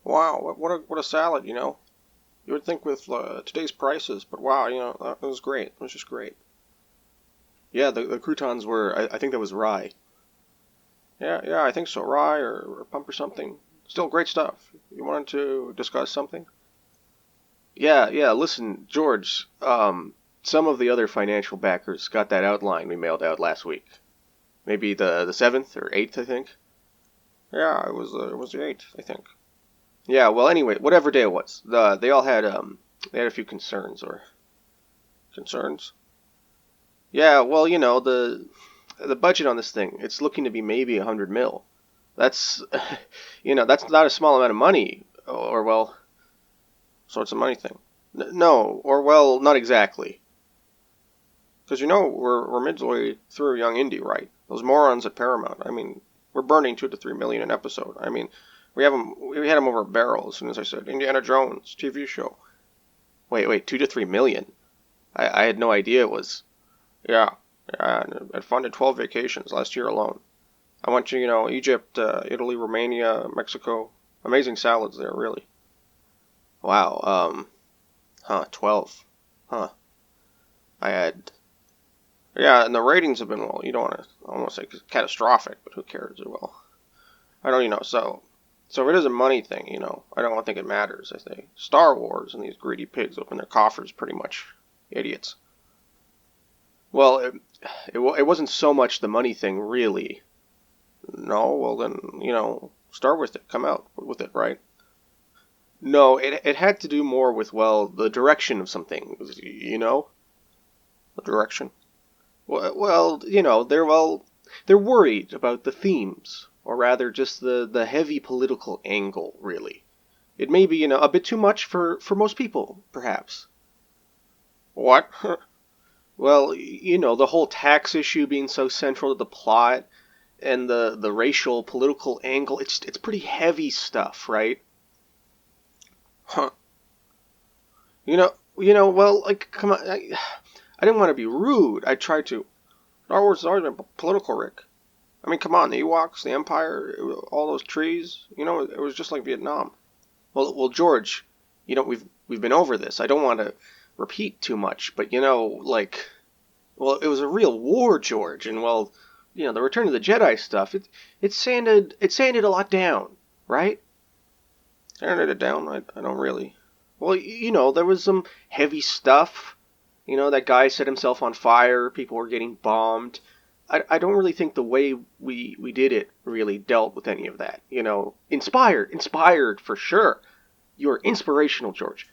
Wow, what a salad, You would think with today's prices, but wow, that was great. It was just great. Yeah, the croutons were, I think that was rye. Yeah, I think so. Rye or pump or something. Still great stuff. You wanted to discuss something? Yeah, listen, George, some of the other financial backers got that outline we mailed out last week. Maybe the 7th or 8th, I think. Yeah, it was the 8th, I think. Yeah, well, anyway, whatever day it was, they had a few concerns. Yeah, well, the budget on this thing, it's looking to be maybe 100 mil. That's, that's not a small amount of money, or well, sorts of money thing. No, or well, not exactly, because we're midway through Young Indie, right? Those morons at Paramount. I mean, we're burning 2 to 3 million an episode. I mean, we had them over a barrel as soon as I said Indiana Jones TV show. Wait, 2 to 3 million. I had no idea it was. Yeah, yeah. I funded 12 vacations last year alone. I went to Egypt, Italy, Romania, Mexico. Amazing salads there, really. Wow. 12. Huh. I had. Yeah, and the ratings have been, well, you don't want to almost say catastrophic, but who cares? Well, I don't, so if it is a money thing, I don't think it matters. I think Star Wars and these greedy pigs open their coffers pretty much. Idiots. Well, it wasn't so much the money thing, really. No, well then, start with it. Come out with it, right? No, it had to do more with, well, the direction of some things, The direction. Well, they're worried about the themes, or rather just the heavy political angle, really. It may be, a bit too much for most people, perhaps. What? Well, the whole tax issue being so central to the plot, and the racial political angle, it's pretty heavy stuff, right? Huh. Well, like, come on, I didn't want to be rude. I tried to. Star Wars has always been political, Rick. I mean, come on, the Ewoks, the Empire, all those trees. It was just like Vietnam. Well, George, we've been over this. I don't want to repeat too much, but well, it was a real war, George, and well, the Return of the Jedi stuff. It sanded a lot down, right? Sanded it down. I don't really. Well, there was some heavy stuff. That guy set himself on fire. People were getting bombed. I don't really think the way we did it really dealt with any of that. Inspired for sure. You're inspirational, George.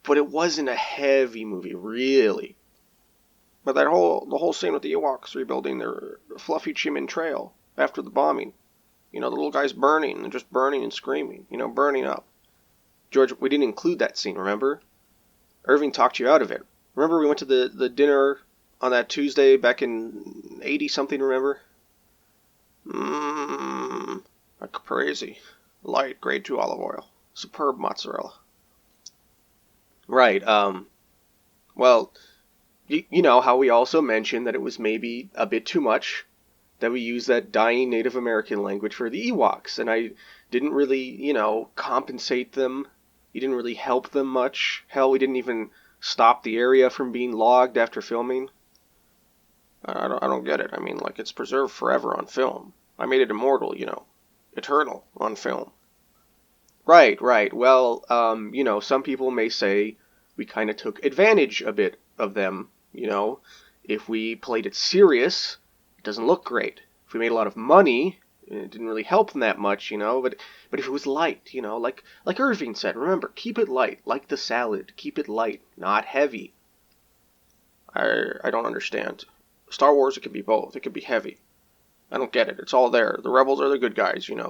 But it wasn't a heavy movie, really. But the whole scene with the Ewoks rebuilding their fluffy Chimin Trail after the bombing. The little guy's burning and just burning and screaming. Burning up. George, we didn't include that scene, remember? Irving talked you out of it. Remember we went to the dinner on that Tuesday back in 80 something, remember? Like crazy. Light, grade 2 olive oil. Superb mozzarella. Right, well, you know how we also mentioned that it was maybe a bit too much that we used that dying Native American language for the Ewoks, and I didn't really, compensate them. You didn't really help them much. Hell, we didn't even stop the area from being logged after filming. I don't get it. I mean, like, it's preserved forever on film. I made it immortal, eternal on film. Right. Well, some people may say we kind of took advantage a bit of them, If we played it serious, it doesn't look great. If we made a lot of money, it didn't really help them that much, But if it was light, like Irving said, remember, keep it light, like the salad. Keep it light, not heavy. I don't understand. Star Wars, it could be both. It could be heavy. I don't get it. It's all there. The rebels are the good guys, and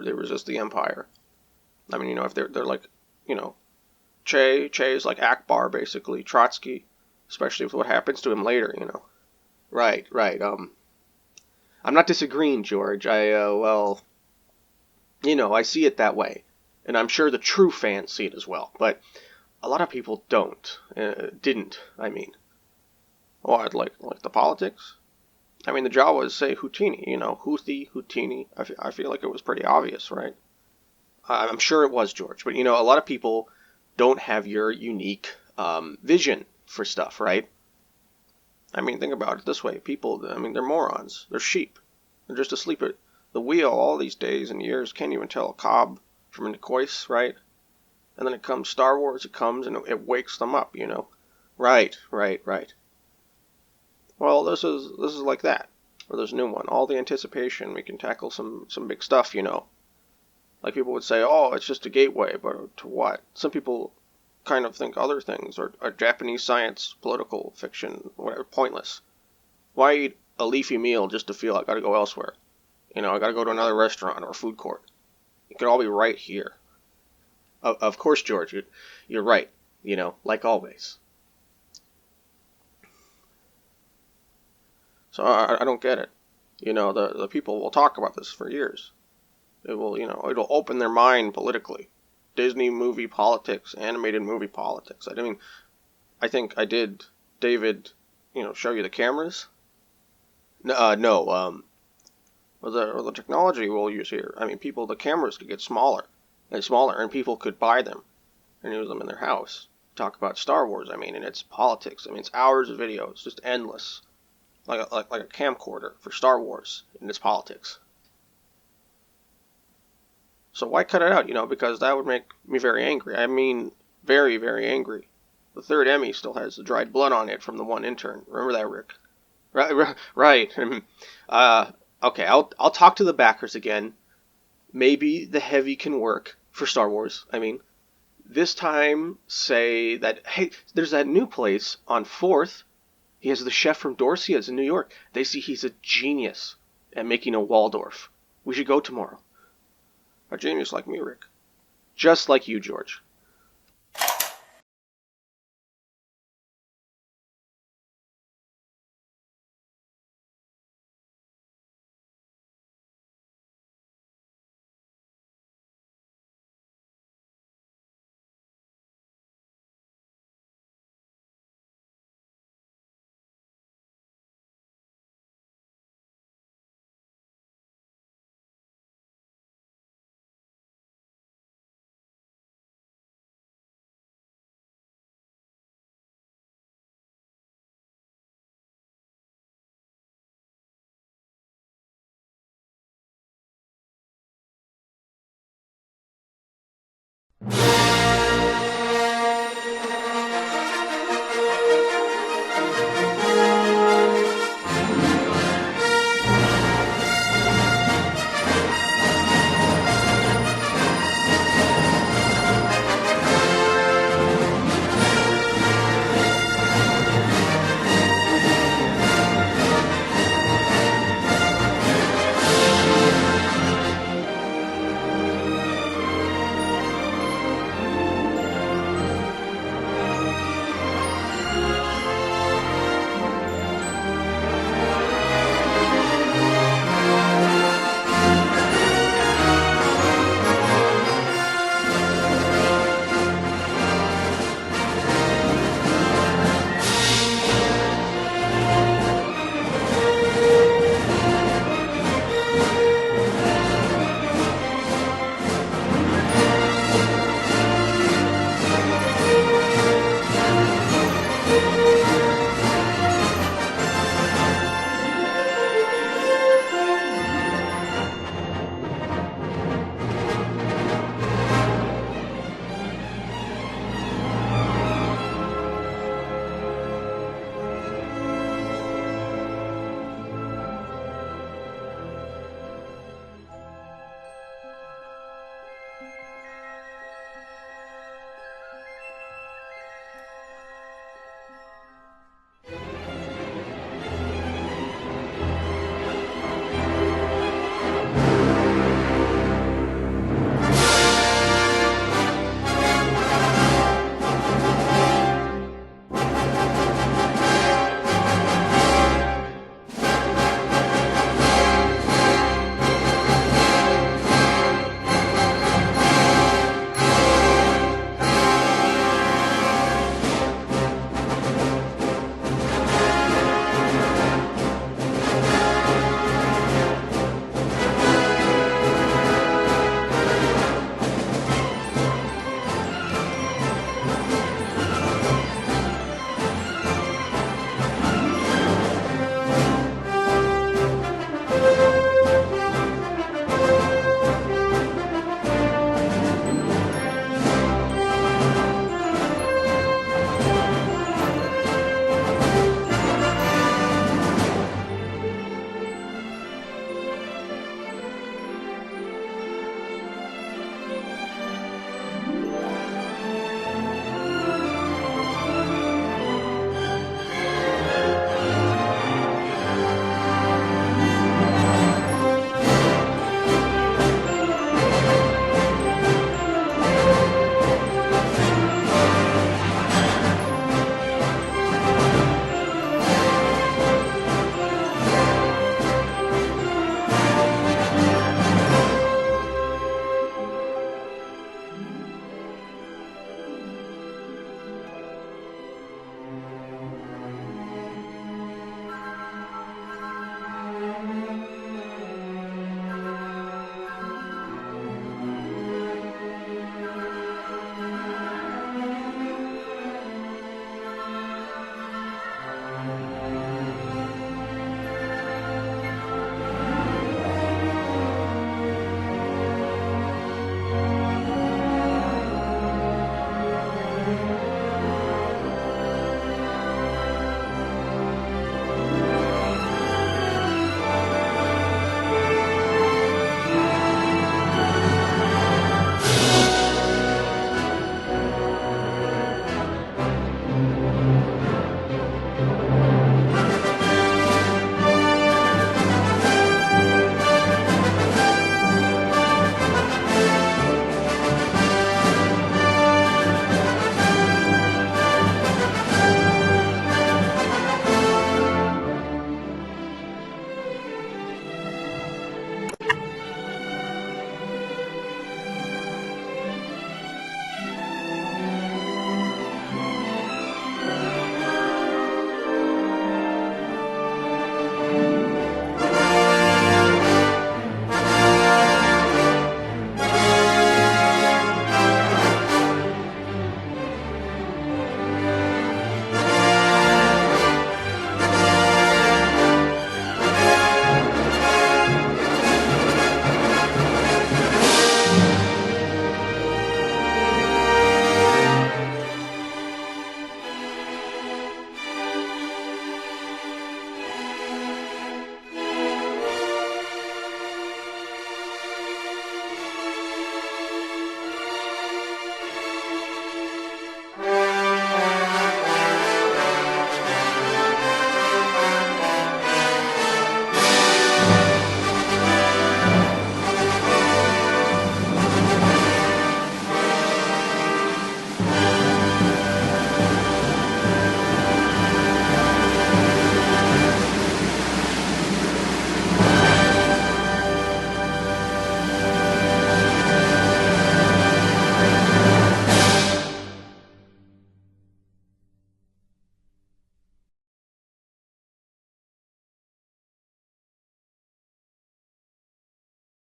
they resist the Empire. I mean, if they're like, Che is like Akbar, basically, Trotsky, especially with what happens to him later, Right. I'm not disagreeing, George. I see it that way. And I'm sure the true fans see it as well. But a lot of people don't. Didn't, I mean. What, like the politics? I mean, the Jawas say Houtini, Houthi, Houtini. I feel like it was pretty obvious, right? I'm sure it was George, but a lot of people don't have your unique vision for stuff, right? I mean, think about it this way: people, I mean, they're morons. They're sheep. They're just asleep at the wheel all these days and years. Can't even tell a cob from a dacoit, right? And then it comes Star Wars. It comes and it wakes them up. Right, right, right. Well, this is like that. Or there's a new one. All the anticipation. We can tackle some big stuff. Like people would say, oh, it's just a gateway, but to what? Some people kind of think other things, or Japanese science, political fiction, whatever, pointless. Why eat a leafy meal just to feel I gotta go elsewhere? I gotta go to another restaurant or food court. It could all be right here. Of course, George, you're right. Like always. So I don't get it. The people will talk about this for years. It'll open their mind politically. Disney movie politics, animated movie politics. I mean, I think I did, David, show you the cameras. No. The technology we'll use here. I mean, the cameras could get smaller and smaller, and people could buy them and use them in their house. Talk about Star Wars. I mean, and its politics. I mean, it's hours of video. It's just endless, like a camcorder for Star Wars and its politics. So why cut it out? Because that would make me very angry. I mean, very, very angry. The third Emmy still has the dried blood on it from the one intern. Remember that, Rick? Right, right. Okay, I'll talk to the backers again. Maybe the heavy can work for Star Wars. I mean, this time say that, hey, there's that new place on 4th. He has the chef from Dorsia's in New York. They see he's a genius at making a Waldorf. We should go tomorrow. A genius like me, Rick. Just like you, George.